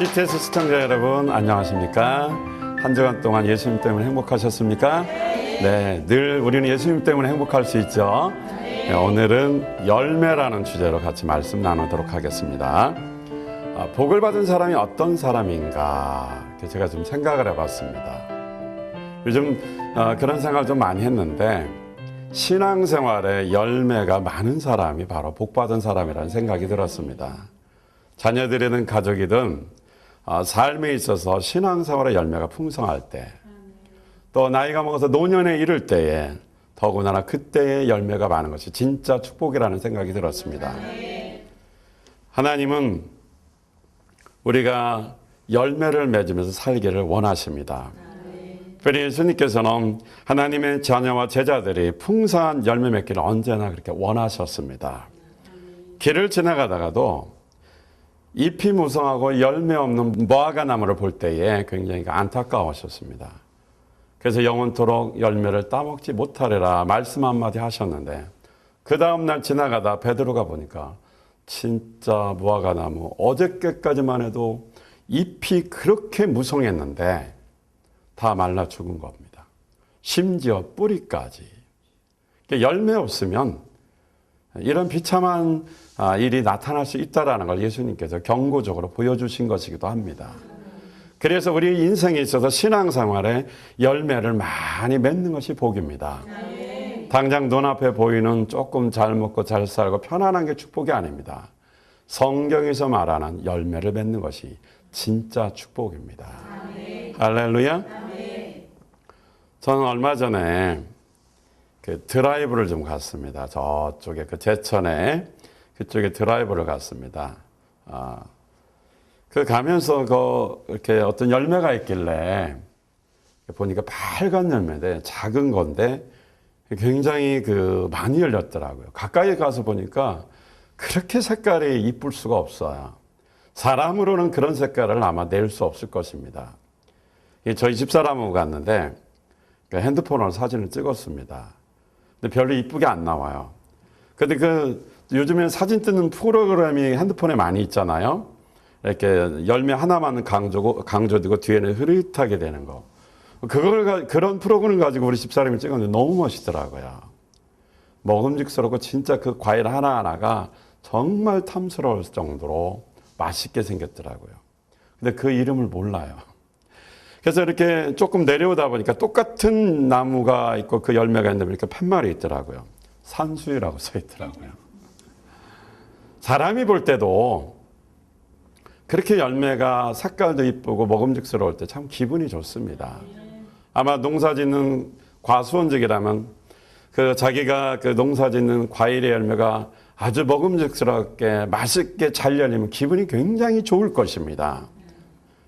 GTS 시청자 여러분 안녕하십니까? 한 주간 동안 예수님 때문에 행복하셨습니까? 네, 늘 우리는 예수님 때문에 행복할 수 있죠. 네, 오늘은 열매라는 주제로 같이 말씀 나누도록 하겠습니다. 복을 받은 사람이 어떤 사람인가 제가 좀 생각을 해봤습니다. 요즘 그런 생각을 좀 많이 했는데 신앙생활에 열매가 많은 사람이 바로 복받은 사람이라는 생각이 들었습니다. 자녀들이든 가족이든 삶에 있어서 신앙생활의 열매가 풍성할 때, 또 나이가 먹어서 노년에 이를 때에 더구나 그때의 열매가 많은 것이 진짜 축복이라는 생각이 들었습니다. 하나님은 우리가 열매를 맺으면서 살기를 원하십니다. 특별히 예수님께서는 하나님의 자녀와 제자들이 풍성한 열매 맺기를 언제나 그렇게 원하셨습니다. 길을 지나가다가도 잎이 무성하고 열매 없는 무화과 나무를 볼 때에 굉장히 안타까워하셨습니다. 그래서 영원토록 열매를 따먹지 못하리라 말씀 한마디 하셨는데, 그 다음날 지나가다 베드로가 보니까 진짜 무화과 나무 어저께까지만 해도 잎이 그렇게 무성했는데 다 말라 죽은 겁니다. 심지어 뿌리까지. 열매 없으면 이런 비참한 일이 나타날 수 있다는 걸 예수님께서 경고적으로 보여주신 것이기도 합니다. 그래서 우리 인생에 있어서 신앙생활에 열매를 많이 맺는 것이 복입니다. 당장 눈앞에 보이는 조금 잘 먹고 잘 살고 편안한 게 축복이 아닙니다. 성경에서 말하는 열매를 맺는 것이 진짜 축복입니다. 할렐루야. 저는 얼마 전에 그 드라이브를 좀 갔습니다. 저쪽에 그 제천에 그쪽에 드라이브를 갔습니다. 그 가면서 이렇게 어떤 열매가 있길래 보니까 빨간 열매인데 작은 건데 굉장히 많이 열렸더라고요. 가까이 가서 보니까 그렇게 색깔이 이쁠 수가 없어요. 사람으로는 그런 색깔을 아마 낼 수 없을 것입니다. 저희 집사람하고 갔는데 핸드폰으로 사진을 찍었습니다. 근데 별로 이쁘게 안 나와요. 근데 요즘엔 사진 찍는 프로그램이 핸드폰에 많이 있잖아요. 이렇게 열매 하나만 강조되고 뒤에는 흐릿하게 되는 거. 그런 프로그램을 가지고 우리 집사람이 찍었는데 너무 멋있더라고요. 먹음직스럽고 진짜 그 과일 하나하나가 정말 탐스러울 정도로 맛있게 생겼더라고요. 근데 그 이름을 몰라요. 그래서 이렇게 조금 내려오다 보니까 똑같은 나무가 있고 그 열매가 있는데 이렇게 팻말이 있더라고요. 산수유라고 써 있더라고요. 사람이 볼 때도 그렇게 열매가 색깔도 이쁘고 먹음직스러울 때 참 기분이 좋습니다. 아마 농사짓는 과수원직이라면 자기가 농사짓는 과일의 열매가 아주 먹음직스럽게 맛있게 잘 열리면 기분이 굉장히 좋을 것입니다.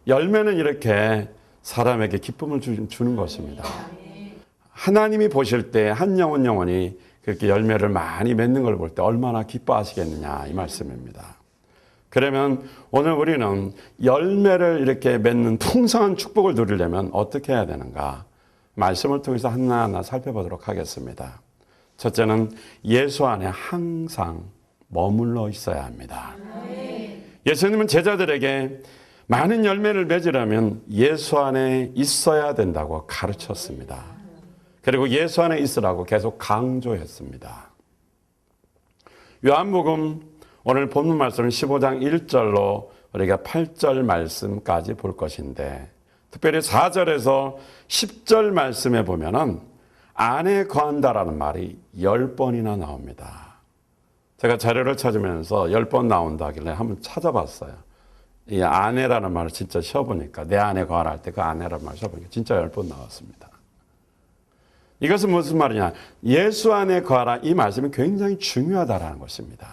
열매는 이렇게 사람에게 기쁨을 주는 것입니다. 하나님이 보실 때 한 영혼이 그렇게 열매를 많이 맺는 걸 볼 때 얼마나 기뻐하시겠느냐 이 말씀입니다. 그러면 오늘 우리는 열매를 이렇게 맺는 풍성한 축복을 누리려면 어떻게 해야 되는가? 말씀을 통해서 하나하나 살펴보도록 하겠습니다. 첫째는 예수 안에 항상 머물러 있어야 합니다. 예수님은 제자들에게 많은 열매를 맺으려면 예수 안에 있어야 된다고 가르쳤습니다. 그리고 예수 안에 있으라고 계속 강조했습니다. 요한복음 오늘 본문 말씀은 15장 1절로 우리가 8절 말씀까지 볼 것인데, 특별히 4절에서 10절 말씀에 보면은 안에 거한다라는 말이 10번이나 나옵니다. 제가 자료를 찾으면서 10번 나온다길래 한번 찾아봤어요. 이 아내라는 말을 진짜 쉬어보니까, 내 안에 거하라 때 그 아내라는 말을 쉬어보니까 진짜 10번 나왔습니다. 이것은 무슨 말이냐? 예수 안에 거하라 이 말씀이 굉장히 중요하다라는 것입니다.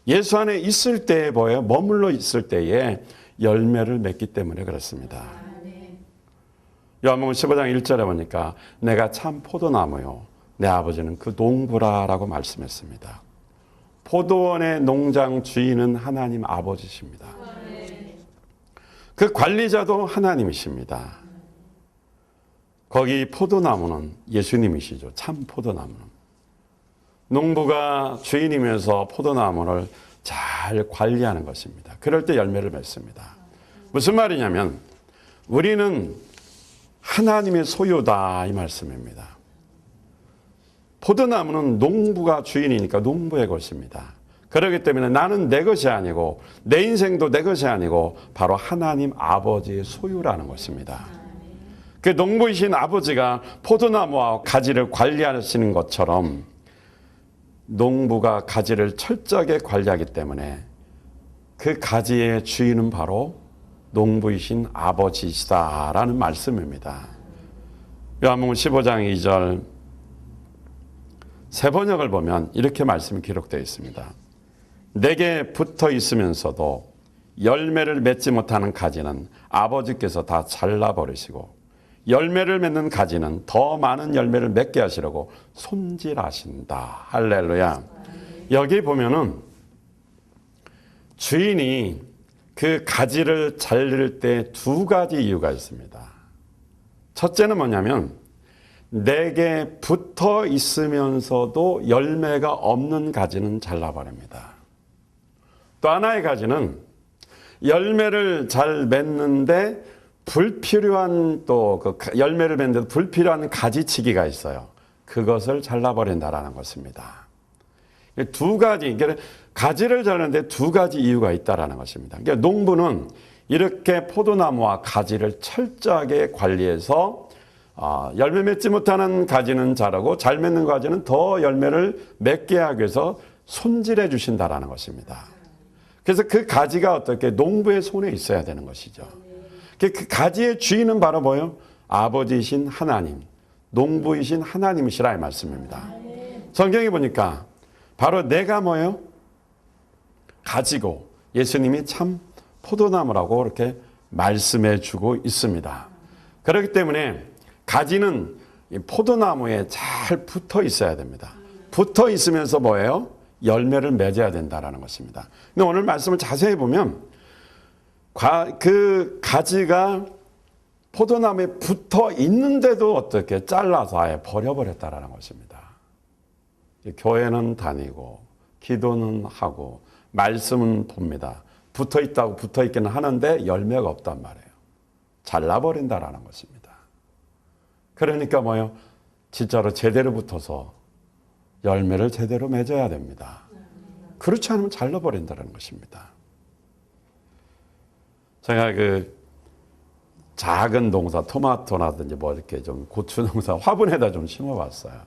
예수 안에 있을 때에 머물러 있을 때에 열매를 맺기 때문에 그렇습니다. 요한복음 15장 1절에 보니까 내가 참 포도나무요 내 아버지는 그 농부라라고 말씀했습니다. 포도원의 농장 주인은 하나님 아버지십니다. 그 관리자도 하나님이십니다. 거기 포도나무는 예수님이시죠. 참 포도나무는. 농부가 주인이면서 포도나무를 잘 관리하는 것입니다. 그럴 때 열매를 맺습니다. 무슨 말이냐면 우리는 하나님의 소유다 이 말씀입니다. 포도나무는 농부가 주인이니까 농부의 것입니다. 그렇기 때문에 나는 내 것이 아니고 내 인생도 내 것이 아니고 바로 하나님 아버지의 소유라는 것입니다. 그 농부이신 아버지가 포도나무와 가지를 관리하시는 것처럼 농부가 가지를 철저하게 관리하기 때문에 그 가지의 주인은 바로 농부이신 아버지시다라는 말씀입니다. 요한복음 15장 2절 새 번역을 보면 이렇게 말씀이 기록되어 있습니다. 내게 붙어 있으면서도 열매를 맺지 못하는 가지는 아버지께서 다 잘라버리시고 열매를 맺는 가지는 더 많은 열매를 맺게 하시려고 손질하신다. 할렐루야. 여기 보면은 주인이 그 가지를 자를 때 두 가지 이유가 있습니다. 첫째는 뭐냐면 내게 붙어 있으면서도 열매가 없는 가지는 잘라버립니다. 또 하나의 가지는 열매를 잘 맺는데 불필요한 또 그 열매를 맺는데 불필요한 가지치기가 있어요. 그것을 잘라버린다라는 것입니다. 두 가지, 그러니까 가지를 자르는데 두 가지 이유가 있다라는 것입니다. 그러니까 농부는 이렇게 포도나무와 가지를 철저하게 관리해서 열매 맺지 못하는 가지는 자르고 잘 맺는 가지는 더 열매를 맺게 하기 위해서 손질해 주신다라는 것입니다. 그래서 그 가지가 어떻게 농부의 손에 있어야 되는 것이죠. 그 가지의 주인은 바로 뭐예요? 아버지이신 하나님, 농부이신 하나님이시라 이 말씀입니다. 성경에 보니까 바로 내가 뭐예요? 가지고 예수님이 참 포도나무라고 이렇게 말씀해 주고 있습니다. 그렇기 때문에 가지는 포도나무에 잘 붙어 있어야 됩니다. 붙어 있으면서 뭐예요? 열매를 맺어야 된다는 것입니다. 근데 오늘 말씀을 자세히 보면 그 가지가 포도나무에 붙어 있는데도 어떻게 잘라서 아예 버려버렸다는 것입니다. 교회는 다니고 기도는 하고 말씀은 봅니다. 붙어 있다고 붙어 있기는 하는데 열매가 없단 말이에요. 잘라버린다라는 것입니다. 그러니까 뭐예요? 진짜로 제대로 붙어서 열매를 제대로 맺어야 됩니다. 그렇지 않으면 잘라버린다는 것입니다. 제가 그 작은 농사, 토마토라든지 뭐 이렇게 좀 고추 농사 화분에다 좀 심어봤어요.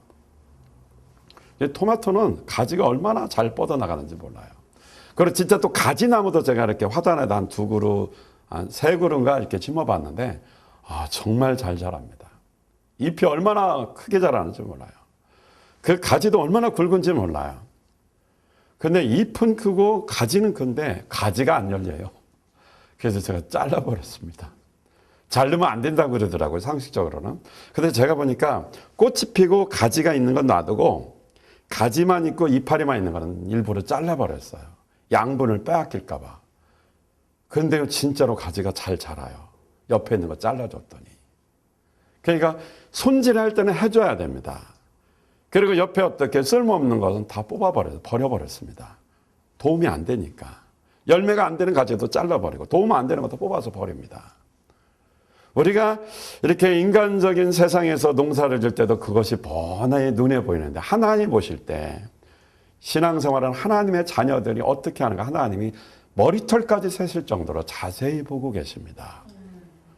토마토는 가지가 얼마나 잘 뻗어나가는지 몰라요. 그리고 진짜 또 가지나무도 제가 이렇게 화단에다 한 두 그루, 한 세 그루인가 이렇게 심어봤는데, 정말 잘 자랍니다. 잎이 얼마나 크게 자라는지 몰라요. 그 가지도 얼마나 굵은지 몰라요. 근데 잎은 크고 가지는 큰데 가지가 안 열려요. 그래서 제가 잘라버렸습니다. 자르면 안 된다고 그러더라고요, 상식적으로는. 근데 제가 보니까 꽃이 피고 가지가 있는 건 놔두고 가지만 있고 이파리만 있는 거는 일부러 잘라버렸어요. 양분을 빼앗길까 봐. 그런데 진짜로 가지가 잘 자라요. 옆에 있는 거 잘라줬더니. 그러니까 손질할 때는 해줘야 됩니다. 그리고 옆에 어떻게 쓸모없는 것은 다 버려버렸습니다. 도움이 안 되니까. 열매가 안 되는 가지도 잘라버리고 도움 안 되는 것도 뽑아서 버립니다. 우리가 이렇게 인간적인 세상에서 농사를 질 때도 그것이 뻔하게 눈에 보이는데 하나님 보실 때 신앙생활은 하나님의 자녀들이 어떻게 하는가 하나님이 머리털까지 세실 정도로 자세히 보고 계십니다.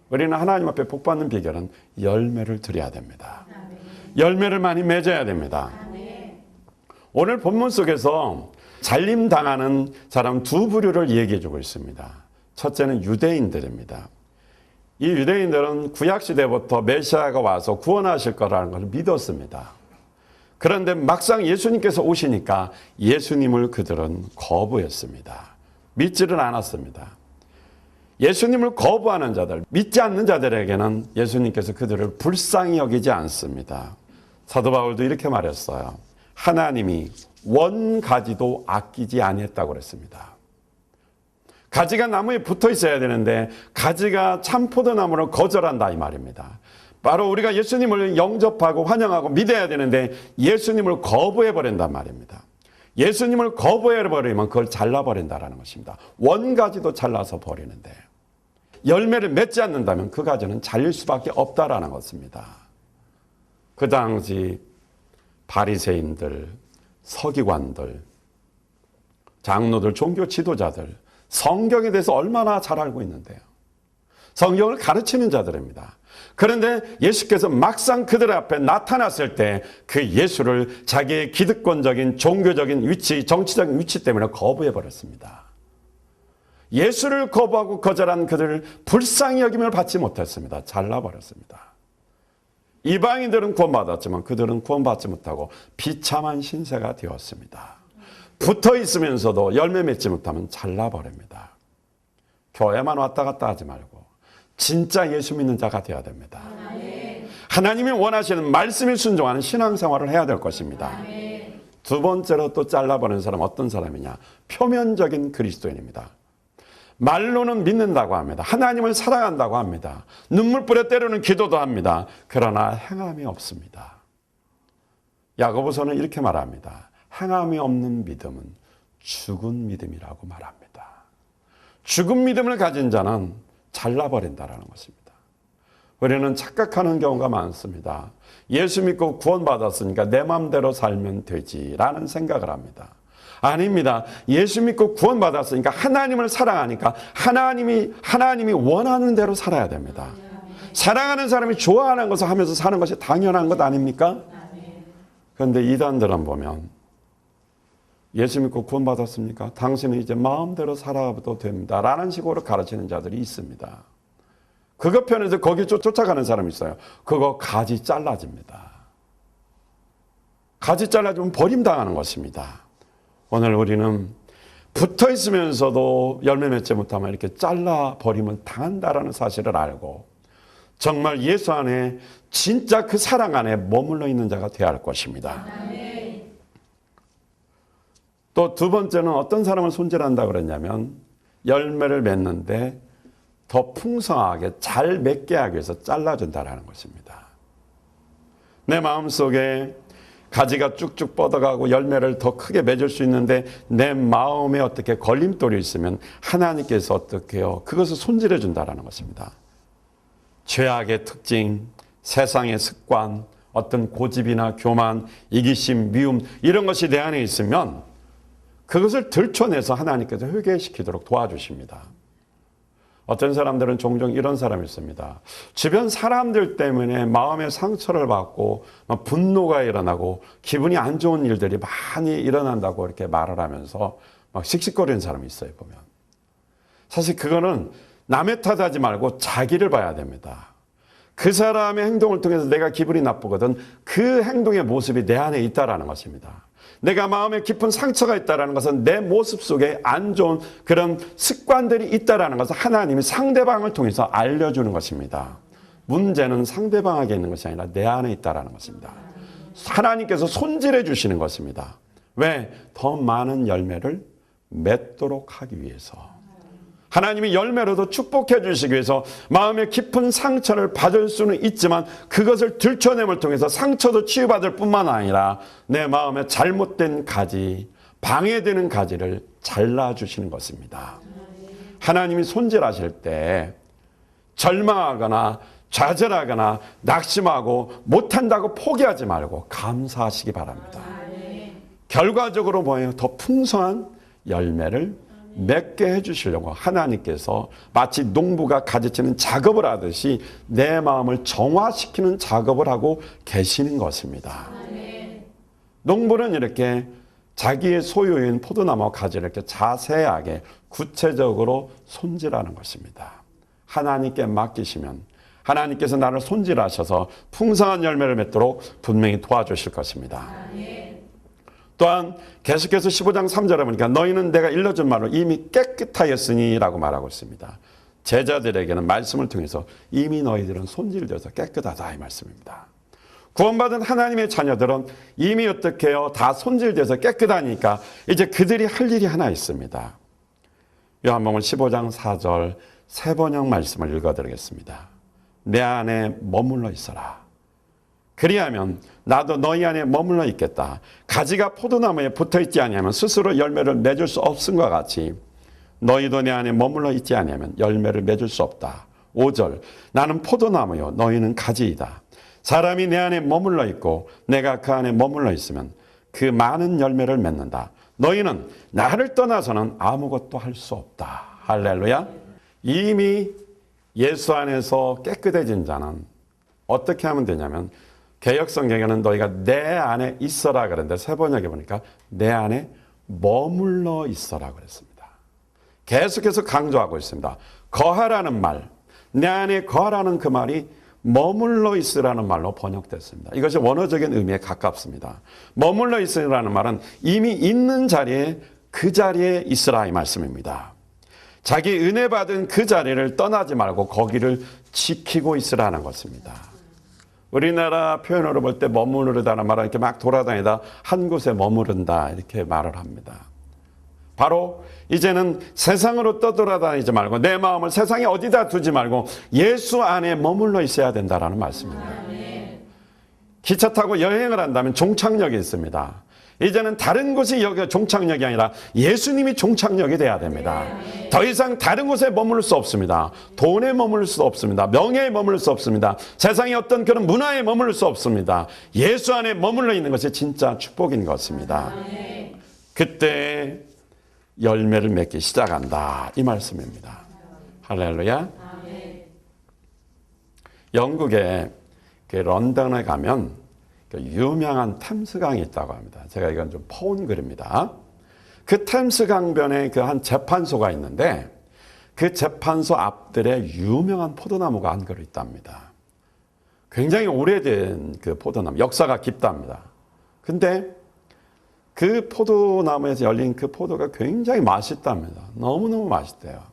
우리는 하나님 앞에 복받는 비결은 열매를 드려야 됩니다. 열매를 많이 맺어야 됩니다. 오늘 본문 속에서 잘림당하는 사람 두 부류를 얘기해 주고 있습니다. 첫째는 유대인들입니다. 이 유대인들은 구약시대부터 메시아가 와서 구원하실 거라는 것을 믿었습니다. 그런데 막상 예수님께서 오시니까 예수님을 그들은 거부했습니다. 믿지를 않았습니다. 예수님을 거부하는 자들, 믿지 않는 자들에게는 예수님께서 그들을 불쌍히 여기지 않습니다. 사도 바울도 이렇게 말했어요. 하나님이 원 가지도 아끼지 아니했다고 그랬습니다. 가지가 나무에 붙어 있어야 되는데 가지가 참 포도나무를 거절한다 이 말입니다. 바로 우리가 예수님을 영접하고 환영하고 믿어야 되는데 예수님을 거부해버린단 말입니다. 예수님을 거부해버리면 그걸 잘라버린다는 것입니다. 원 가지도 잘라서 버리는데 열매를 맺지 않는다면 그 가지는 잘릴 수밖에 없다라는 것입니다. 그 당시 바리새인들, 서기관들, 장로들, 종교 지도자들 성경에 대해서 얼마나 잘 알고 있는데요. 성경을 가르치는 자들입니다. 그런데 예수께서 막상 그들 앞에 나타났을 때 그 예수를 자기의 기득권적인 종교적인 위치, 정치적인 위치 때문에 거부해 버렸습니다. 예수를 거부하고 거절한 그들을 불쌍히 여김을 받지 못했습니다. 잘라버렸습니다. 이방인들은 구원받았지만 그들은 구원받지 못하고 비참한 신세가 되었습니다. 붙어 있으면서도 열매 맺지 못하면 잘라버립니다. 교회만 왔다 갔다 하지 말고 진짜 예수 믿는 자가 되어야 됩니다. 하나님이 원하시는 말씀에 순종하는 신앙생활을 해야 될 것입니다. 두 번째로 또 잘라버리는 사람 어떤 사람이냐? 표면적인 그리스도인입니다. 말로는 믿는다고 합니다. 하나님을 사랑한다고 합니다. 눈물 뿌려 때로는 기도도 합니다. 그러나 행함이 없습니다. 야고보서는 이렇게 말합니다. 행함이 없는 믿음은 죽은 믿음이라고 말합니다. 죽은 믿음을 가진 자는 잘라버린다라는 것입니다. 우리는 착각하는 경우가 많습니다. 예수 믿고 구원받았으니까 내 마음대로 살면 되지라는 생각을 합니다. 아닙니다. 예수 믿고 구원받았으니까 하나님을 사랑하니까 하나님이 원하는 대로 살아야 됩니다. 사랑하는 사람이 좋아하는 것을 하면서 사는 것이 당연한 것 아닙니까? 그런데 이단들은 보면 예수 믿고 구원받았습니까? 당신은 이제 마음대로 살아도 됩니다. 라는 식으로 가르치는 자들이 있습니다. 그것 편에서 거기 쫓아가는 사람이 있어요. 그거 가지 잘라집니다. 가지 잘라지면 버림당하는 것입니다. 오늘 우리는 붙어 있으면서도 열매 맺지 못하면 이렇게 잘라버리면 당한다라는 사실을 알고 정말 예수 안에 진짜 그 사랑 안에 머물러 있는 자가 되어야 할 것입니다. 또 두 번째는 어떤 사람을 손질한다고 그랬냐면 열매를 맺는데 더 풍성하게 잘 맺게 하기 위해서 잘라준다라는 것입니다. 내 마음속에 가지가 쭉쭉 뻗어가고 열매를 더 크게 맺을 수 있는데 내 마음에 어떻게 걸림돌이 있으면 하나님께서 어떻게 해요? 그것을 손질해 준다라는 것입니다. 죄악의 특징, 세상의 습관, 어떤 고집이나 교만, 이기심, 미움 이런 것이 내 안에 있으면 그것을 들춰내서 하나님께서 회개시키도록 도와주십니다. 어떤 사람들은 종종 이런 사람이 있습니다. 주변 사람들 때문에 마음의 상처를 받고 분노가 일어나고 기분이 안 좋은 일들이 많이 일어난다고 이렇게 말을 하면서 막 씩씩거리는 사람이 있어요, 보면. 사실 그거는 남의 탓하지 말고 자기를 봐야 됩니다. 그 사람의 행동을 통해서 내가 기분이 나쁘거든 그 행동의 모습이 내 안에 있다라는 것입니다. 내가 마음에 깊은 상처가 있다는 것은 내 모습 속에 안 좋은 그런 습관들이 있다는 것을 하나님이 상대방을 통해서 알려주는 것입니다. 문제는 상대방에게 있는 것이 아니라 내 안에 있다는 것입니다. 하나님께서 손질해 주시는 것입니다. 왜? 더 많은 열매를 맺도록 하기 위해서. 하나님이 열매로도 축복해 주시기 위해서 마음의 깊은 상처를 받을 수는 있지만 그것을 들춰냄을 통해서 상처도 치유받을 뿐만 아니라 내 마음에 잘못된 가지, 방해되는 가지를 잘라주시는 것입니다. 하나님이 손질하실 때 절망하거나 좌절하거나 낙심하고 못한다고 포기하지 말고 감사하시기 바랍니다. 결과적으로 뭐예요? 더 풍성한 열매를 맺게 해주시려고 하나님께서 마치 농부가 가지치는 작업을 하듯이 내 마음을 정화시키는 작업을 하고 계시는 것입니다. 농부는 이렇게 자기의 소유인 포도나무와 가지를 이렇게 자세하게 구체적으로 손질하는 것입니다. 하나님께 맡기시면 하나님께서 나를 손질하셔서 풍성한 열매를 맺도록 분명히 도와주실 것입니다. 또한 계속해서 15장 3절에 보니까 너희는 내가 일러준 말로 이미 깨끗하였으니 라고 말하고 있습니다. 제자들에게는 말씀을 통해서 이미 너희들은 손질되어서 깨끗하다 이 말씀입니다. 구원받은 하나님의 자녀들은 이미 어떻게 해요? 다 손질돼서 깨끗하니까 이제 그들이 할 일이 하나 있습니다. 요한복음 15장 4절 세 번역 말씀을 읽어드리겠습니다. 내 안에 머물러 있어라. 그리하면 나도 너희 안에 머물러 있겠다. 가지가 포도나무에 붙어있지 아니하면 스스로 열매를 맺을 수 없음과 같이 너희도 내 안에 머물러 있지 아니하면 열매를 맺을 수 없다. 5절 나는 포도나무요 너희는 가지이다. 사람이 내 안에 머물러 있고 내가 그 안에 머물러 있으면 그 많은 열매를 맺는다. 너희는 나를 떠나서는 아무것도 할 수 없다. 할렐루야. 이미 예수 안에서 깨끗해진 자는 어떻게 하면 되냐면 개역성경에는 너희가 내 안에 있어라 그랬는데 세번역에 보니까 내 안에 머물러 있어라 그랬습니다. 계속해서 강조하고 있습니다. 거하라는 말, 내 안에 거하라는 그 말이 머물러 있으라는 말로 번역됐습니다. 이것이 원어적인 의미에 가깝습니다. 머물러 있으라는 말은 이미 있는 자리에 그 자리에 있으라 이 말씀입니다. 자기 은혜 받은 그 자리를 떠나지 말고 거기를 지키고 있으라는 것입니다. 우리나라 표현으로 볼 때 머무르다는 말은 이렇게 막 돌아다니다 한 곳에 머무른다 이렇게 말을 합니다. 바로 이제는 세상으로 떠돌아다니지 말고 내 마음을 세상에 어디다 두지 말고 예수 안에 머물러 있어야 된다는 말씀입니다. 기차 타고 여행을 한다면 종착역이 있습니다. 이제는 다른 곳이 여기가 종착역이 아니라 예수님이 종착역이 돼야 됩니다. 더 이상 다른 곳에 머무를 수 없습니다. 돈에 머무를 수 없습니다. 명예에 머무를 수 없습니다. 세상의 어떤 그런 문화에 머무를 수 없습니다. 예수 안에 머물러 있는 것이 진짜 축복인 것입니다. 그때 열매를 맺기 시작한다 이 말씀입니다. 할렐루야. 영국의 그 런던에 가면 유명한 템스강이 있다고 합니다. 제가 이건 좀 퍼온 글입니다. 그 템스강변에 그 한 재판소가 있는데 그 재판소 앞들에 유명한 포도나무가 한 그루 있답니다. 굉장히 오래된 그 포도나무, 역사가 깊답니다. 근데 그 포도나무에서 열린 그 포도가 굉장히 맛있답니다. 너무너무 맛있대요.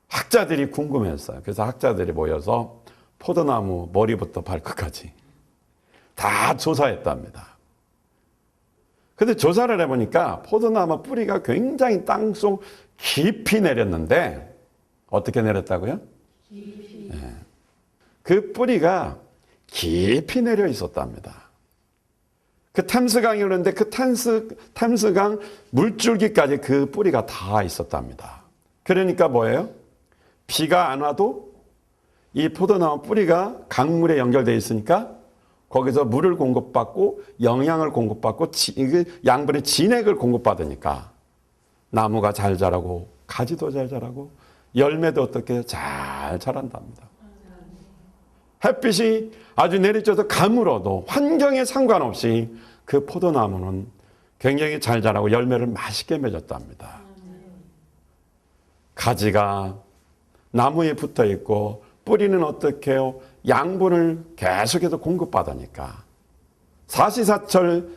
학자들이 궁금했어요. 그래서 학자들이 모여서 포도나무 머리부터 발끝까지 다 조사했답니다. 근데 조사를 해보니까 포도나무 뿌리가 굉장히 땅속 깊이 내렸는데 어떻게 내렸다고요? 깊이. 네. 그 뿌리가 깊이 내려 있었답니다. 그 템스강이 흐르는데 그 템스강 물줄기까지 그 뿌리가 다 있었답니다. 그러니까 뭐예요? 비가 안 와도 이 포도나무 뿌리가 강물에 연결되어 있으니까 거기서 물을 공급받고 영양을 공급받고 양분의 진액을 공급받으니까 나무가 잘 자라고 가지도 잘 자라고 열매도 어떻게 잘 자란답니다. 햇빛이 아주 내리쬐서 가물어도 환경에 상관없이 그 포도나무는 굉장히 잘 자라고 열매를 맛있게 맺었답니다. 가지가 나무에 붙어 있고 뿌리는 어떻게 해요? 양분을 계속해서 공급받으니까 사시사철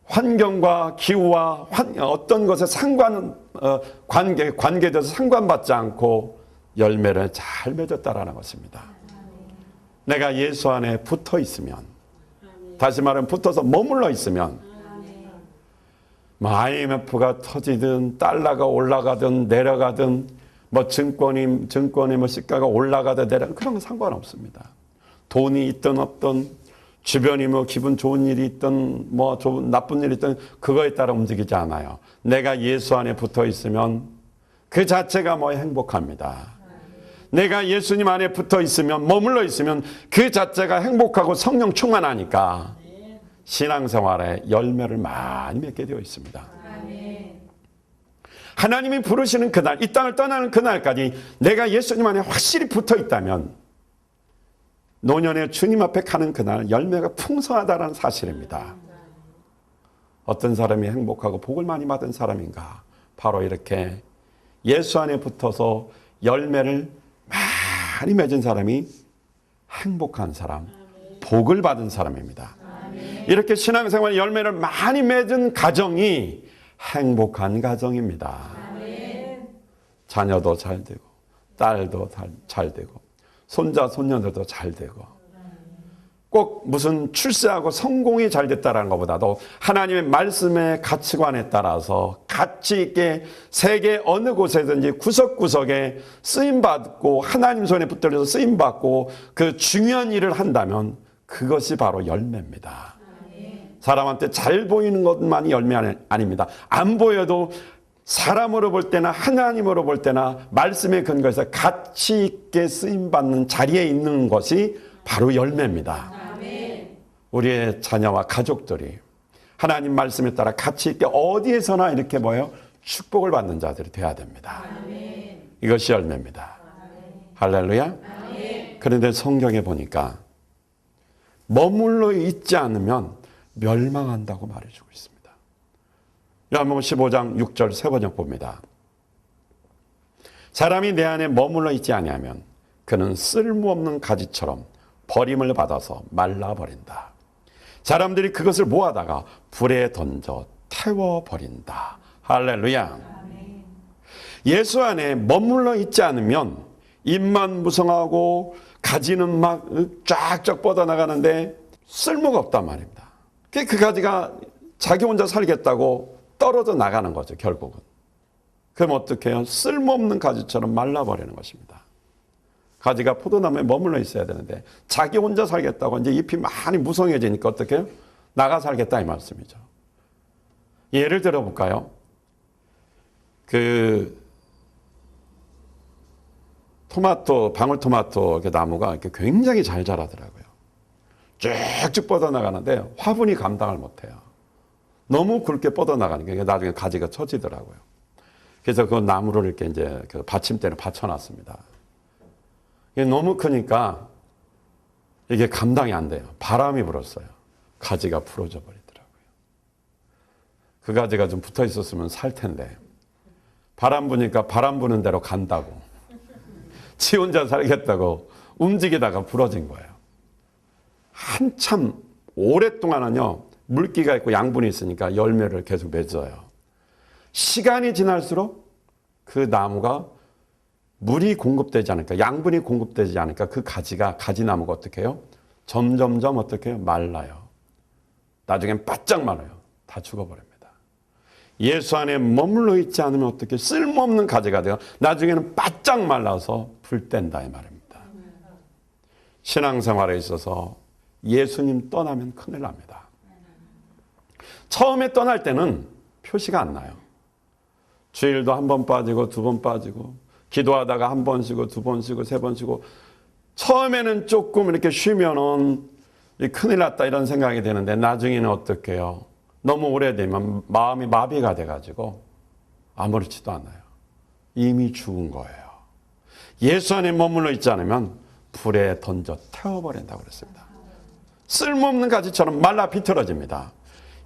환경과 기후와 어떤 것에 관계돼서 상관받지 않고 열매를 잘 맺었다라는 것입니다. 내가 예수 안에 붙어 있으면, 다시 말하면 붙어서 머물러 있으면, IMF가 터지든 달러가 올라가든 내려가든 증권이 시가가 올라가든 내려가든 그런 건 상관없습니다. 돈이 있든 없든 주변이 기분 좋은 일이 있든 나쁜 일이 있든 그거에 따라 움직이지 않아요. 내가 예수 안에 붙어 있으면 그 자체가 행복합니다. 내가 예수님 안에 붙어 있으면 머물러 있으면 그 자체가 행복하고 성령 충만하니까 신앙생활에 열매를 많이 맺게 되어 있습니다. 하나님이 부르시는 그날, 이 땅을 떠나는 그날까지 내가 예수님 안에 확실히 붙어 있다면 노년에 주님 앞에 가는 그날 열매가 풍성하다는 사실입니다. 어떤 사람이 행복하고 복을 많이 받은 사람인가? 바로 이렇게 예수 안에 붙어서 열매를 많이 맺은 사람이 행복한 사람, 복을 받은 사람입니다. 이렇게 신앙생활 열매를 많이 맺은 가정이 행복한 가정입니다. 자녀도 잘 되고 딸도 잘 되고 손자 손녀들도 잘 되고 꼭 무슨 출세하고 성공이 잘 됐다는 것보다도 하나님의 말씀의 가치관에 따라서 가치 있게 세계 어느 곳에든지 구석구석에 쓰임받고 하나님 손에 붙들려서 쓰임받고 그 중요한 일을 한다면 그것이 바로 열매입니다. 사람한테 잘 보이는 것만이 열매 아닙니다. 안 보여도 사람으로 볼 때나 하나님으로 볼 때나 말씀의 근거에서 가치 있게 쓰임받는 자리에 있는 것이 바로 열매입니다. 우리의 자녀와 가족들이 하나님 말씀에 따라 가치 있게 어디에서나 이렇게 축복을 받는 자들이 돼야 됩니다. 이것이 열매입니다. 할렐루야. 그런데 성경에 보니까 머물러 있지 않으면 멸망한다고 말해주고 있습니다. 요한복음 15장 6절 세 번역 봅니다. 사람이 내 안에 머물러 있지 아니하면 그는 쓸모없는 가지처럼 버림을 받아서 말라버린다. 사람들이 그것을 모아다가 불에 던져 태워버린다. 할렐루야. 예수 안에 머물러 있지 않으면 잎만 무성하고 가지는 막 쫙쫙 뻗어나가는데 쓸모가 없단 말입니다. 그 가지가 자기 혼자 살겠다고 떨어져 나가는 거죠, 결국은. 그럼 어떻게 해요? 쓸모없는 가지처럼 말라버리는 것입니다. 가지가 포도나무에 머물러 있어야 되는데 자기 혼자 살겠다고 이제 잎이 많이 무성해지니까 어떻게 해요? 나가 살겠다 이 말씀이죠. 예를 들어 볼까요? 토마토, 방울토마토 나무가 이렇게 굉장히 잘 자라더라고요. 쭉쭉 뻗어나가는데 화분이 감당을 못해요. 너무 굵게 뻗어나가니까 나중에 가지가 처지더라고요. 그래서 그 나무를 이렇게 이제 그 받침대를 받쳐놨습니다. 이게 너무 크니까 이게 감당이 안 돼요. 바람이 불었어요. 가지가 부러져 버리더라고요. 그 가지가 좀 붙어 있었으면 살 텐데 바람 부니까 바람 부는 대로 간다고. 지 혼자 살겠다고 움직이다가 부러진 거예요. 한참 오랫동안은요, 물기가 있고 양분이 있으니까 열매를 계속 맺어요. 시간이 지날수록 그 나무가 물이 공급되지 않으니까, 양분이 공급되지 않으니까 그 가지나무가 어떻게 해요? 점점점 어떻게 해요? 말라요. 나중엔 바짝 말라요. 다 죽어버립니다. 예수 안에 머물러 있지 않으면 어떻게 쓸모없는 가지가 돼요. 나중에는 바짝 말라서 불 뗀다 이 말입니다. 신앙생활에 있어서 예수님 떠나면 큰일 납니다. 처음에 떠날 때는 표시가 안 나요. 주일도 한 번 빠지고 두 번 빠지고 기도하다가 한 번 쉬고 두 번 쉬고 세 번 쉬고 처음에는 조금 이렇게 쉬면은 큰일 났다 이런 생각이 드는데 나중에는 어떻게 해요? 너무 오래되면 마음이 마비가 돼가지고 아무렇지도 않아요. 이미 죽은 거예요. 예수 안에 머물러 있지 않으면 불에 던져 태워버린다고 그랬습니다. 쓸모없는 가지처럼 말라 비틀어집니다.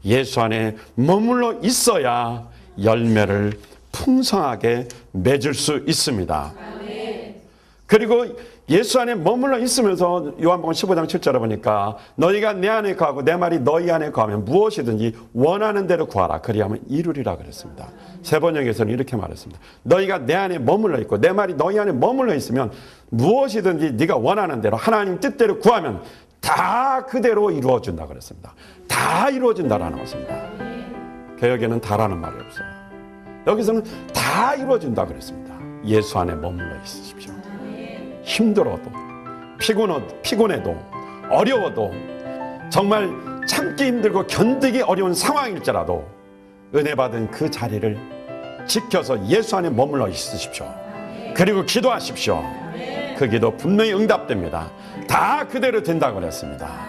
예수 안에 머물러 있어야 열매를 풍성하게 맺을 수 있습니다. 그리고 예수 안에 머물러 있으면서 요한복음 15장 7절에 보니까 너희가 내 안에 거하고 내 말이 너희 안에 거하면 무엇이든지 원하는 대로 구하라 그리하면 이루리라 그랬습니다. 세 번역에서는 이렇게 말했습니다. 너희가 내 안에 머물러 있고 내 말이 너희 안에 머물러 있으면 무엇이든지 네가 원하는 대로 하나님 뜻대로 구하면 다 그대로 이루어진다 그랬습니다. 다 이루어진다라는 것입니다. 개역에는 다라는 말이 없어요. 여기서는 다 이루어진다 그랬습니다. 예수 안에 머물러 있으십시오. 힘들어도 피곤해도 어려워도 정말 참기 힘들고 견디기 어려운 상황일지라도 은혜 받은 그 자리를 지켜서 예수 안에 머물러 있으십시오. 그리고 기도하십시오. 그 기도 분명히 응답됩니다. 다 그대로 된다고 그랬습니다.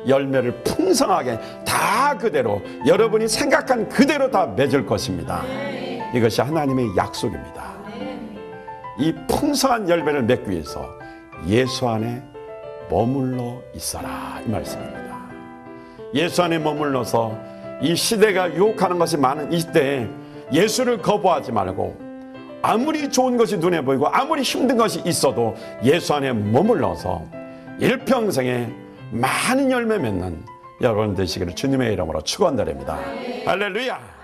열매를 풍성하게 다 그대로 여러분이 생각한 그대로 다 맺을 것입니다. 이것이 하나님의 약속입니다. 이 풍성한 열매를 맺기 위해서 예수 안에 머물러 있어라 이 말씀입니다. 예수 안에 머물러서 이 시대가 유혹하는 것이 많은 이 시대에 예수를 거부하지 말고 아무리 좋은 것이 눈에 보이고 아무리 힘든 것이 있어도 예수 안에 머물러서 일평생에 많은 열매 맺는 여러분 되시기를 주님의 이름으로 축원드립니다. 할렐루야.